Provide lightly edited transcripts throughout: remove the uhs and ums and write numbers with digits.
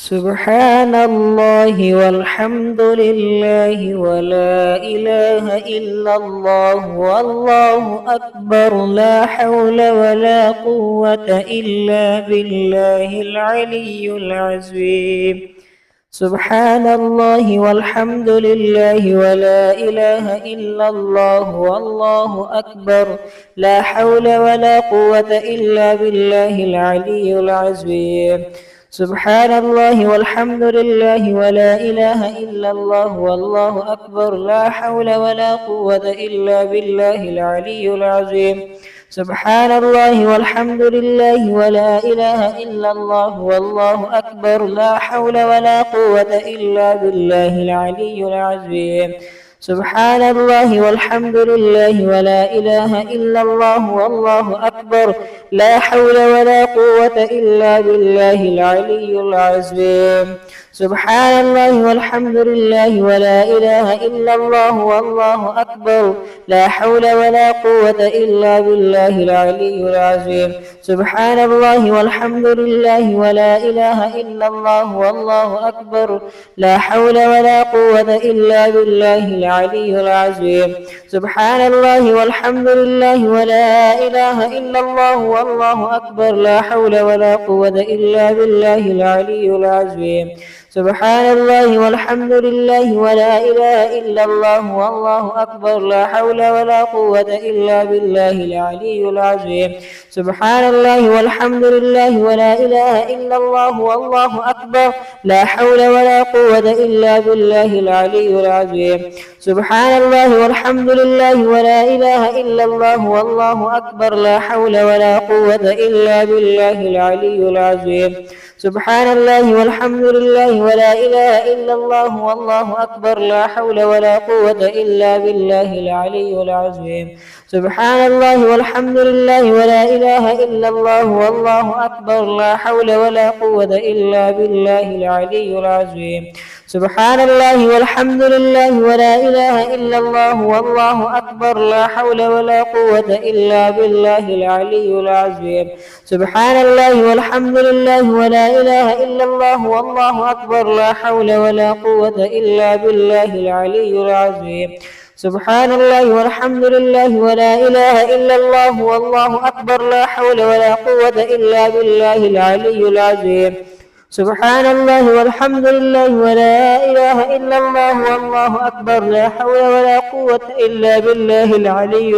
سبحان الله والحمد لله ولا إله إلا الله والله أكبر لا حول ولا قوة إلا بالله العلي العظيم سبحان الله والحمد لله ولا إله إلا الله والله أكبر لا حول ولا قوة إلا بالله العلي العظيم سبحان الله والحمد لله ولا إله إلا الله والله أكبر لا حول ولا قوة إلا بالله العلي العظيم سبحان الله والحمد لله ولا إله إلا الله والله أكبر لا حول ولا قوة إلا بالله العلي العظيم سبحان الله والحمد لله ولا إله إلا الله والله أكبر لا حول ولا قوة إلا بالله العلي العظيم سبحان الله والحمد لله ولا إله إلا الله والله أكبر لا حول ولا قوة إلا بالله العلي العظيم سبحان الله والحمد لله ولا إله إلا الله والله أكبر لا حول ولا قوة إلا بالله العلي العظيم سبحان الله والحمد لله ولا إله إلا الله والله أكبر لا حول ولا قوة إلا بالله العلي العظيم سبحان الله والحمد لله ولا إله إلا الله والله أكبر لا حول ولا قوة إلا بالله العلي العظيم سبحان الله والحمد لله ولا إله إلا الله والله أكبر لا حول ولا قوة إلا بالله العلي العظيم سبحان الله والحمد لله ولا إله إلا الله والله أكبر لا حول ولا قوة إلا بالله العلي العظيم سبحان الله والحمد لله ولا إله إلا الله والله أكبر لا حول ولا قوة إلا بالله العلي العظيم سبحان الله والحمد لله ولا إله إلا الله والله أكبر لا حول ولا قوة إلا بالله العلي العظيم سبحان الله والحمد لله ولا إله إلا الله والله أكبر لا حول ولا قوة إلا بالله العلي العظيم سبحان الله والحمد لله ولا إله إلا الله والله أكبر لا حول ولا قوة إلا بالله العلي العظيم سبحان الله والحمد لله ولا إله إلا الله والله أكبر لا حول ولا قوة إلا بالله العلي العظيم سبحان الله والحمد لله ولا إله إلا الله والله أكبر لا حول ولا قوة إلا بالله العلي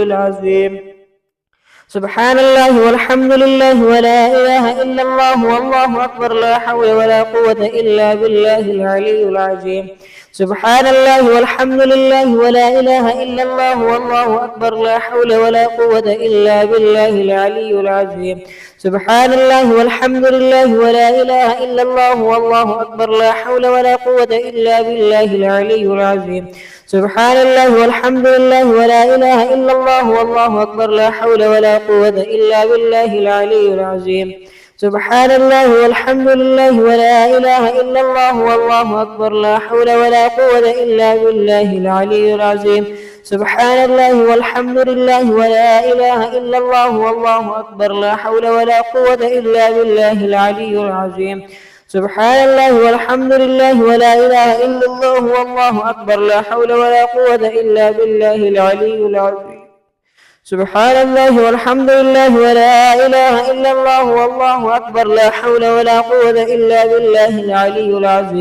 العظيم سبحان الله والحمد لله ولا إله إلا الله والله أكبر لا حول ولا قوة إلا بالله العلي العظيم سبحان الله والحمد لله ولا إله إلا الله والله أكبر لا حول ولا قوة إلا بالله العلي العظيم سبحان الله والحمد لله ولا إله إلا الله والله أكبر لا حول ولا قوة إلا بالله العلي العظيم سبحان الله والحمد لله ولا إله إلا الله والله أكبر لا حول ولا قوة إلا بالله العلي العظيم سبحان الله والحمد لله ولا إله إلا الله والله أكبر لا حول ولا قوة إلا بالله العلي العظيم سبحان الله والحمد لله ولا إله إلا الله والله أكبر لا حول ولا قوة إلا بالله العلي العظيم سبحان الله والحمد لله ولا إله إلا الله والله أكبر لا حول ولا قوة إلا بالله العلي العظيم سبحان الله والحمد لله ولا إله إلا الله والله أكبر لا حول ولا قوة إلا بالله العلي العظيم